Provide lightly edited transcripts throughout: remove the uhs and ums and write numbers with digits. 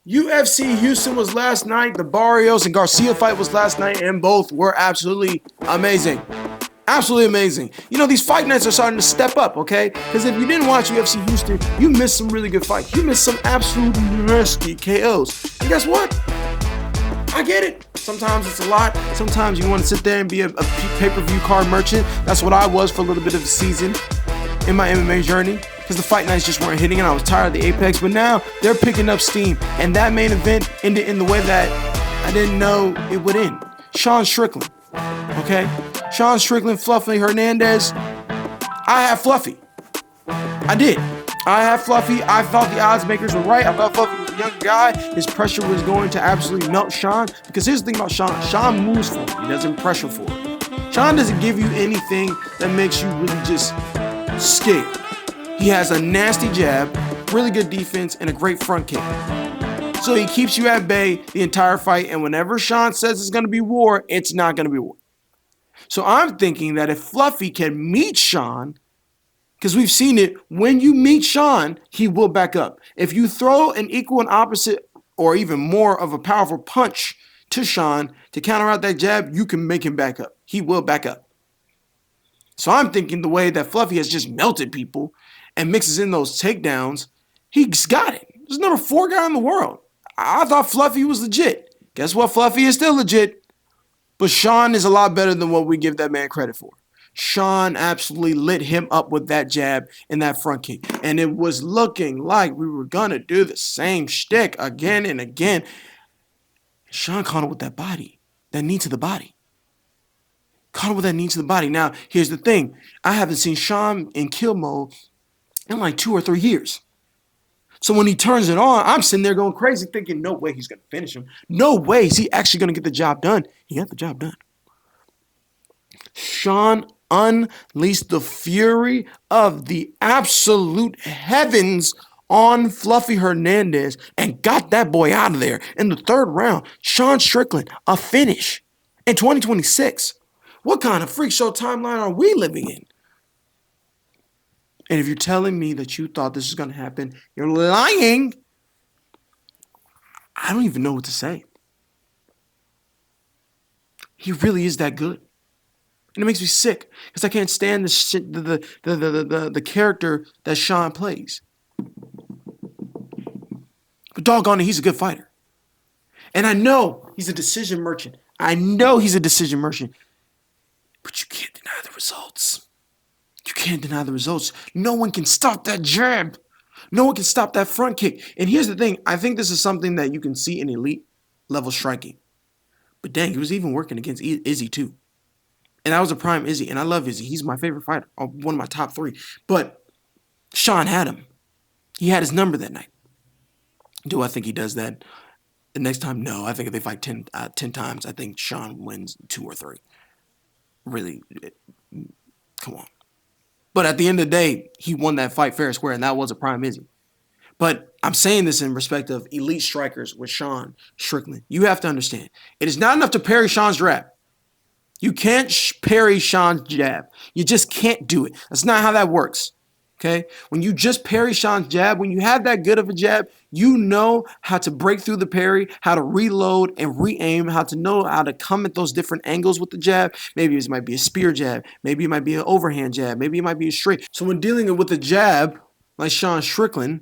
UFC Houston was last night. The Barrios and Garcia fight was last night, and both were absolutely amazing. Absolutely amazing. You know, these fight nights are starting to step up, okay? Because if you didn't watch UFC Houston, you missed some really good fights. You missed some absolutely nasty KOs. And guess what? I get it. Sometimes it's a lot. Sometimes you want to sit there and be a pay-per-view card merchant. That's what I was for a little bit of the season in my MMA journey, because the fight nights just weren't hitting and I was tired of the Apex. But now they're picking up steam, and that main event ended in the way that I didn't know it would end. Sean Strickland, okay? Sean Strickland, Fluffy Hernandez. I have Fluffy. I did. I have Fluffy. I thought the odds makers were right. I thought Fluffy was a young guy. His pressure was going to absolutely melt Sean. Because here's the thing about Sean. Sean moves for it. He doesn't pressure for it. Sean doesn't give you anything that makes you really just scared. He has a nasty jab, really good defense, and a great front kick. So he keeps you at bay the entire fight. And whenever Sean says it's going to be war, it's not going to be war. So I'm thinking that if Fluffy can meet Sean, because we've seen it, when you meet Sean, he will back up. If you throw an equal and opposite or even more of a powerful punch to Sean to counter out that jab, you can make him back up. He will back up. So I'm thinking the way that Fluffy has just melted people and mixes in those takedowns, he's got it. He's number 4 guy in the world. I thought Fluffy was legit. Guess what? Fluffy is still legit. But Sean is a lot better than what we give that man credit for. Sean absolutely lit him up with that jab and that front kick. And it was looking like we were going to do the same shtick again and again. Sean caught him with that body, that knee to the body. Caught him with that knee to the body. Now, here's the thing. I haven't seen Sean in kill mode in like 2 or 3 years. So when he turns it on, I'm sitting there going crazy thinking, no way he's going to finish him. No way is he actually going to get the job done. He got the job done. Sean unleashed the fury of the absolute heavens on Fluffy Hernandez and got that boy out of there in the 3rd round. Sean Strickland, a finish in 2026. What kind of freak show timeline are we living in? And if you're telling me that you thought this was going to happen, you're lying. I don't even know what to say. He really is that good. And it makes me sick because I can't stand the shit, the character that Sean plays. But doggone it, he's a good fighter. And I know he's a decision merchant. But you can't deny the results. You can't deny the results. No one can stop that jab. No one can stop that front kick. And here's the thing. I think this is something that you can see in elite level striking. But dang, he was even working against Izzy too. And I was a prime Izzy. And I love Izzy. He's my favorite fighter. One of my top 3. But Sean had him. He had his number that night. Do I think he does that the next time? No. I think if they fight 10 times, I think Sean wins 2 or 3. Really, come on. But at the end of the day, he won that fight fair and square, and that was a prime Izzy. But I'm saying this in respect of elite strikers with Sean Strickland. You have to understand, it is not enough to parry Sean's jab. You can't parry Sean's jab. You just can't do it. That's not how that works. Okay? When you just parry Sean's jab, when you have that good of a jab, you know how to break through the parry, how to reload and re-aim, how to know how to come at those different angles with the jab. Maybe it might be a spear jab. Maybe it might be an overhand jab. Maybe it might be a straight. So when dealing with a jab like Sean Strickland,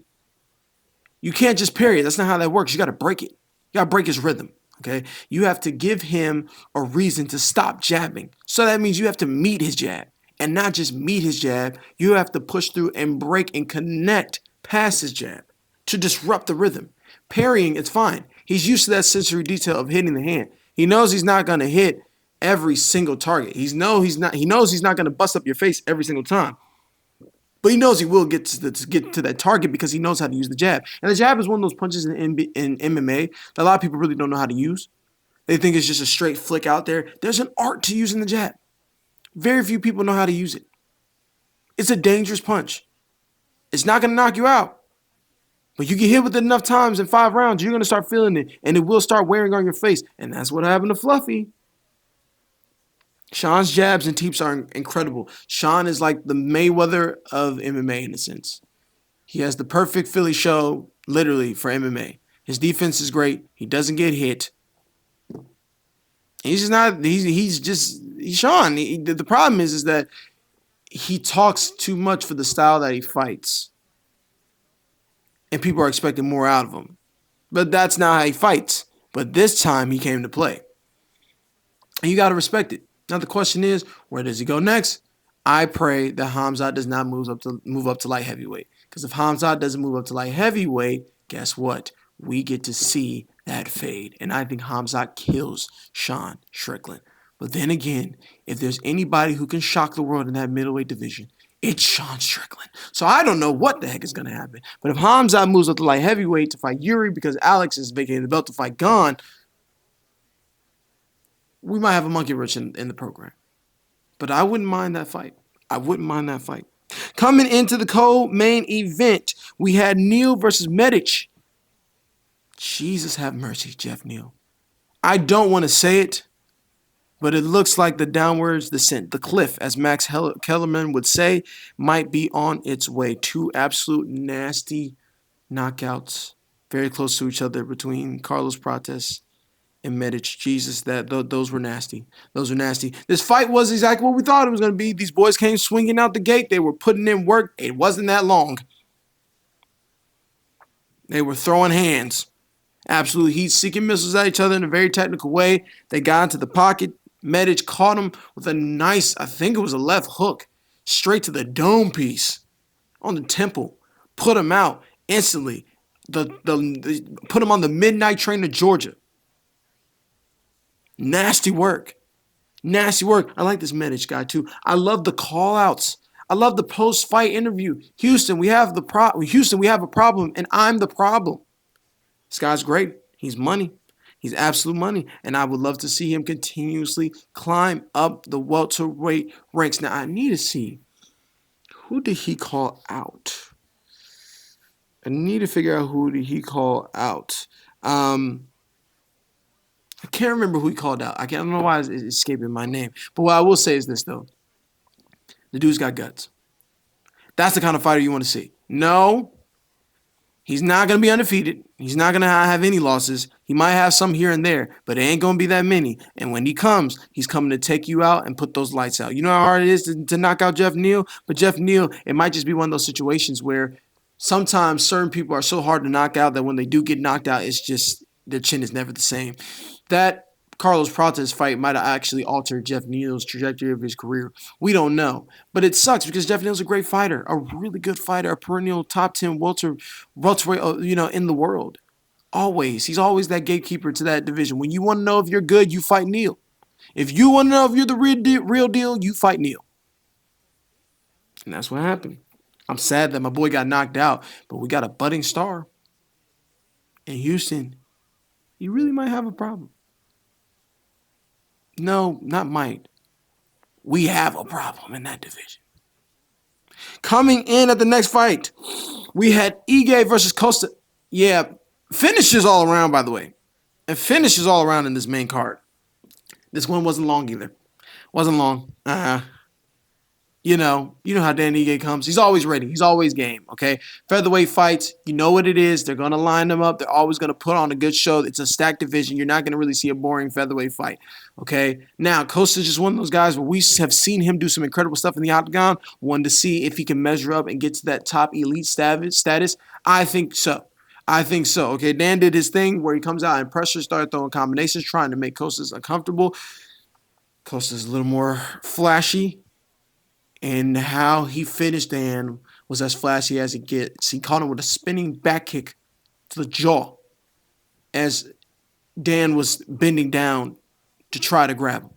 you can't just parry it. That's not how that works. You got to break it. You got to break his rhythm. Okay? You have to give him a reason to stop jabbing. So that means you have to meet his jab. And not just meet his jab, you have to push through and break and connect past his jab to disrupt the rhythm. Parrying, it's fine. He's used to that sensory detail of hitting the hand. He knows he's not going to hit every single target. He knows he's not going to bust up your face every single time. But he knows he will get to that target because he knows how to use the jab. And the jab is one of those punches in MMA that a lot of people really don't know how to use. They think it's just a straight flick out there. There's an art to using the jab. Very few people know how to use it. It's a dangerous punch. It's not going to knock you out. But you get hit with it enough times in 5 rounds, you're going to start feeling it. And it will start wearing on your face. And that's what happened to Fluffy. Sean's jabs and teeps are incredible. Sean is like the Mayweather of MMA in a sense. He has the perfect Philly show, literally, for MMA. His defense is great. He doesn't get hit. He's just not. He's Sean. The problem is that he talks too much for the style that he fights, and people are expecting more out of him. But that's not how he fights. But this time he came to play, and you got to respect it. Now the question is, where does he go next? I pray that Khamzat does not move up to light heavyweight. Because if Khamzat doesn't move up to light heavyweight, guess what? We get to see that fade. And I think Khamzat kills Sean Strickland. But then again, if there's anybody who can shock the world in that middleweight division, it's Sean Strickland. So I don't know what the heck is going to happen. But if Khamzat moves up to light heavyweight to fight Yuri because Alex is vacating the belt to fight Gon, we might have a monkey wrench in the program. But I wouldn't mind that fight. Coming into the co-main event, we had Neal versus Medic. Jesus have mercy, Jeff Neal. I don't want to say it, but it looks like the downwards descent, the cliff, as Max Kellerman would say, might be on its way. Two absolute nasty knockouts, very close to each other between Carlos Prates and Medic. Jesus, those were nasty. This fight was exactly what we thought it was going to be. These boys came swinging out the gate. They were putting in work. It wasn't that long. They were throwing hands. Absolute heat-seeking missiles at each other in a very technical way. They got into the pocket. Medic caught him with a nice, I think it was a left hook, straight to the dome piece on the temple. Put him out instantly. Put him on the midnight train to Georgia. Nasty work. I like this Medic guy too. I love the call-outs. I love the post-fight interview. Houston, we have a problem, and I'm the problem. This guy's great. He's money. He's absolute money. And I would love to see him continuously climb up the welterweight ranks. Now, I need to see, who did he call out? I need to figure out who did he call out. I can't remember who he called out. I don't know why it's escaping my name. But what I will say is this, though. The dude's got guts. That's the kind of fighter you want to see. No, he's not going to be undefeated. He's not going to have any losses. He might have some here and there, but it ain't going to be that many. And when he comes, he's coming to take you out and put those lights out. You know how hard it is to knock out Jeff Neal? But Jeff Neal, it might just be one of those situations where sometimes certain people are so hard to knock out that when they do get knocked out, it's just their chin is never the same. That Carlos Prates fight might have actually altered Jeff Neal's trajectory of his career. We don't know. But it sucks because Jeff Neal's a great fighter, a really good fighter, a perennial top 10 welterweight, in the world. Always. He's always that gatekeeper to that division. When you want to know if you're good, you fight Neal. If you want to know if you're the real deal, you fight Neal. And that's what happened. I'm sad that my boy got knocked out, but we got a budding star in Houston. You really might have a problem. No, not might. We have a problem in that division. Coming in at the next fight, we had Ige versus Costa. Yeah, finishes all around, by the way. And finishes all around in this main card. This one wasn't long either. Wasn't long. You know how Dan Ige comes. He's always ready. He's always game, okay? Featherweight fights, you know what it is. They're going to line them up. They're always going to put on a good show. It's a stacked division. You're not going to really see a boring featherweight fight, okay? Now, Costa's just one of those guys where we have seen him do some incredible stuff in the octagon. One to see if he can measure up and get to that top elite status. I think so. Okay, Dan did his thing where he comes out and pressure, started throwing combinations, trying to make Costa's uncomfortable. Costa's a little more flashy. And how he finished Dan was as flashy as it gets. He caught him with a spinning back kick to the jaw as Dan was bending down to try to grab him.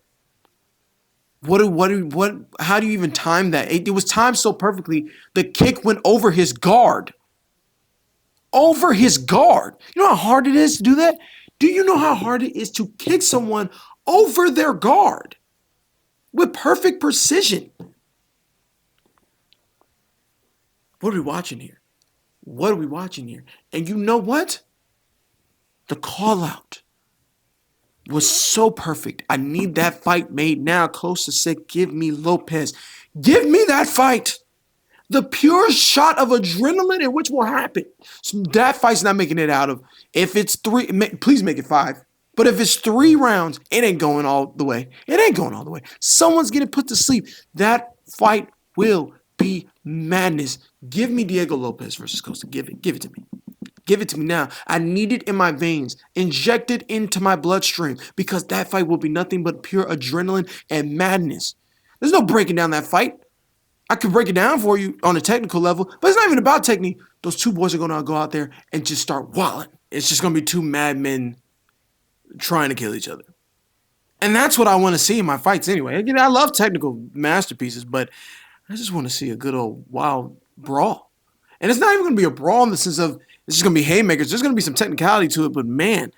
How do you even time that? It was timed so perfectly, the kick went over his guard. Over his guard. You know how hard it is to do that? Do you know how hard it is to kick someone over their guard with perfect precision? What are we watching here? And you know what? The call out was so perfect. I need that fight made now. Costa said, give me Lopez. Give me that fight. The pure shot of adrenaline in which will happen. So that fight's not making it out of. If it's 3, please make it 5. But if it's 3 rounds, it ain't going all the way. It ain't going all the way. Someone's getting put to sleep. That fight will be madness. Give me Diego Lopez versus Costa. Give it to me. Give it to me now. I need it in my veins. Inject it into my bloodstream because that fight will be nothing but pure adrenaline and madness. There's no breaking down that fight. I could break it down for you on a technical level, but it's not even about technique. Those 2 boys are going to go out there and just start wilding. It's just going to be 2 madmen trying to kill each other. And that's what I want to see in my fights anyway. Again, I love technical masterpieces, but I just want to see a good old wild brawl. And it's not even going to be a brawl in the sense of it's just going to be haymakers. There's going to be some technicality to it, but man,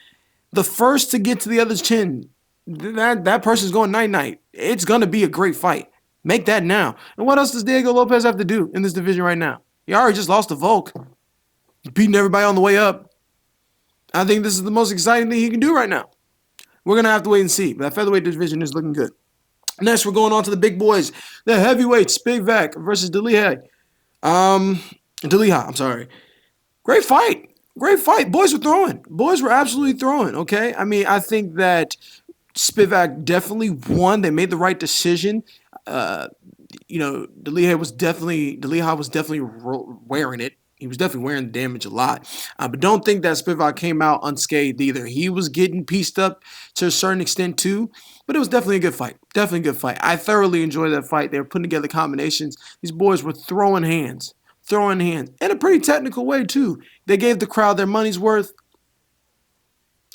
the first to get to the other's chin, that person's going night-night. It's going to be a great fight. Make that now. And what else does Diego Lopez have to do in this division right now? He already just lost to Volk. He's beating everybody on the way up. I think this is the most exciting thing he can do right now. We're going to have to wait and see. But that featherweight division is looking good. Next, we're going on to the big boys. The heavyweights, Spivak versus Deliha. I'm sorry. Great fight. Great fight. Boys were throwing. Boys were absolutely throwing, okay? I mean, I think that Spivak definitely won. They made the right decision. Deliha was definitely wearing it. He was definitely wearing the damage a lot. But don't think that Spivak came out unscathed either. He was getting pieced up to a certain extent too. But it was definitely a good fight. Definitely a good fight. I thoroughly enjoyed that fight. They were putting together combinations. These boys were throwing hands. In a pretty technical way too. They gave the crowd their money's worth.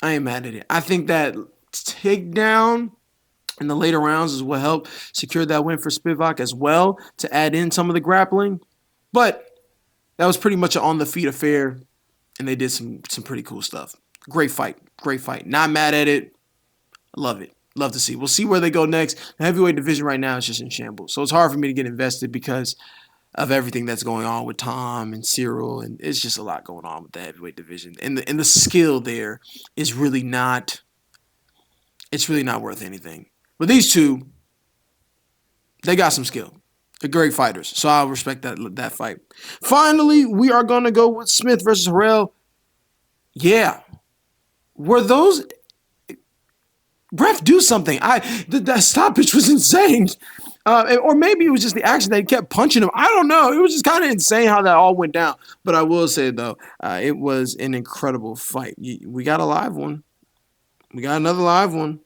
I ain't mad at it. I think that takedown in the later rounds is what helped secure that win for Spivak as well to add in some of the grappling. But that was pretty much an on-the-feet affair, and they did some pretty cool stuff. Great fight. Not mad at it. Love it. Love to see. We'll see where they go next. The heavyweight division right now is just in shambles. So it's hard for me to get invested because of everything that's going on with Tom and Cyril, and it's just a lot going on with the heavyweight division. And the skill there is really not worth anything. But these two, they got some skill. They're great fighters, so I'll respect that fight. Finally, we are going to go with Smith versus Harrell. Yeah. Were those... Ref, do something. That stoppage was insane. Or maybe it was just the action that he kept punching him. I don't know. It was just kind of insane how that all went down. But I will say, though, it was an incredible fight. We got a live one. We got another live one.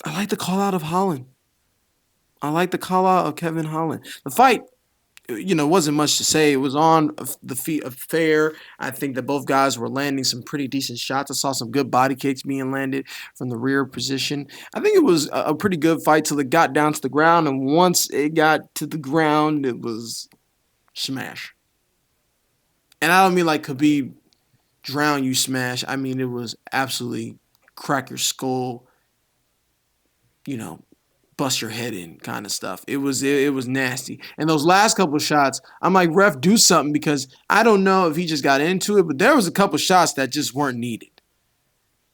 I like the call out of Holland. I like the call out of Kevin Holland. The fight, wasn't much to say. It was on the feet of fair. I think that both guys were landing some pretty decent shots. I saw some good body kicks being landed from the rear position. I think it was a pretty good fight till it got down to the ground. And once it got to the ground, it was smash. And I don't mean like Khabib drown you smash. I mean it was absolutely crack your skull, bust your head in kind of stuff. It was nasty. And those last couple of shots, I'm like, ref, do something, because I don't know if he just got into it, but there was a couple of shots that just weren't needed.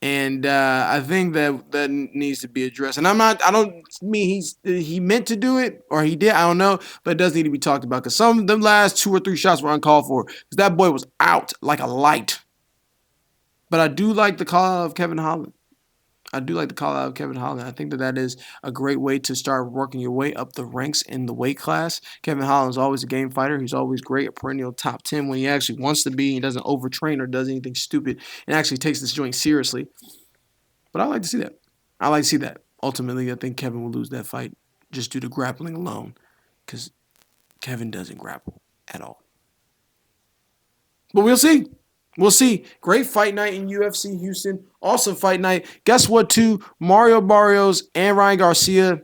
And I think that needs to be addressed. And I don't mean he meant to do it or he did. I don't know, but it does need to be talked about, because some of them last 2 or 3 shots were uncalled for, because that boy was out like a light. But I do like the call out of Kevin Holland. I think that is a great way to start working your way up the ranks in the weight class. Kevin Holland is always a game fighter. He's always great, a perennial top 10 when he actually wants to be. He doesn't overtrain or does anything stupid and actually takes this joint seriously. But I like to see that. Ultimately, I think Kevin will lose that fight just due to grappling alone, because Kevin doesn't grapple at all. But we'll see. Great fight night in UFC Houston. Awesome fight night. Guess what, too? Mario Barrios and Ryan Garcia.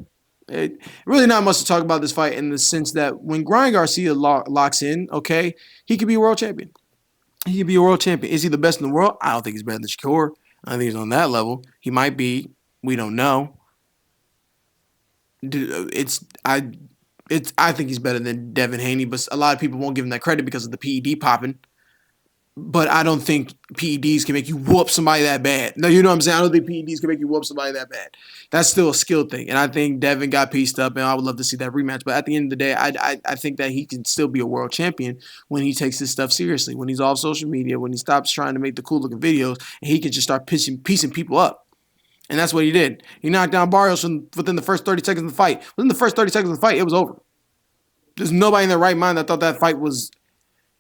Really not much to talk about this fight, in the sense that when Ryan Garcia locks in, okay, he could be a world champion. Is he the best in the world? I don't think he's better than Shakur. I think he's on that level. He might be. We don't know. I think he's better than Devin Haney, but a lot of people won't give him that credit because of the PED popping. But I don't think PEDs can make you whoop somebody that bad. No, you know what I'm saying? I don't think PEDs can make you whoop somebody that bad. That's still a skill thing. And I think Devin got pieced up, and I would love to see that rematch. But at the end of the day, I think that he can still be a world champion when he takes this stuff seriously, when he's off social media, when he stops trying to make the cool-looking videos, and he can just start piecing people up. And that's what he did. He knocked down Barrios within the first 30 seconds of the fight. Within the first 30 seconds of the fight, it was over. There's nobody in their right mind that thought that fight was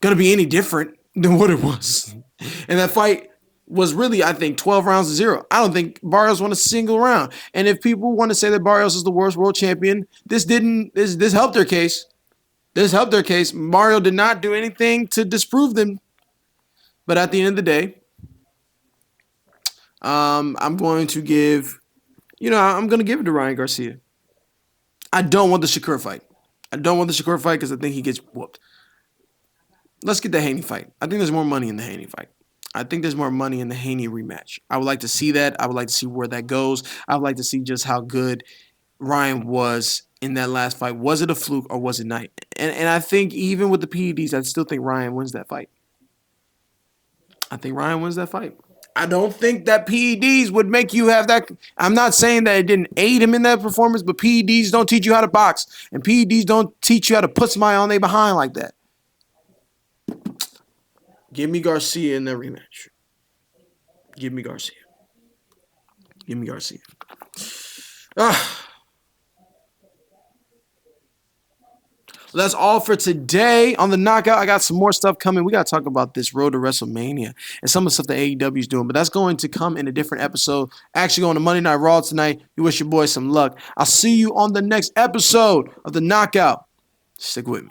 going to be any different than what it was. And that fight was really, I think, 12 rounds to 0. I don't think Barrios won a single round. And if people want to say that Barrios is the worst world champion, this helped their case. This helped their case. Mario did not do anything to disprove them. But at the end of the day, I'm going to give it to Ryan Garcia. I don't want the Shakur fight. Because I think he gets whooped. Let's get the Haney fight. I think there's more money in the Haney fight. I think there's more money in the Haney rematch. I would like to see that. I would like to see where that goes. I would like to see just how good Ryan was in that last fight. Was it a fluke or was it not? And I think even with the PEDs, I still think Ryan wins that fight. I don't think that PEDs would make you have that. I'm not saying that it didn't aid him in that performance, but PEDs don't teach you how to box. And PEDs don't teach you how to put somebody on their behind like that. Give me Garcia in that rematch. Give me Garcia. That's all for today on the Knockout. I got some more stuff coming. We got to talk about this road to WrestleMania and some of the stuff that AEW is doing, but that's going to come in a different episode. Actually, on the Monday Night Raw tonight. You wish your boy some luck. I'll see you on the next episode of the Knockout. Stick with me.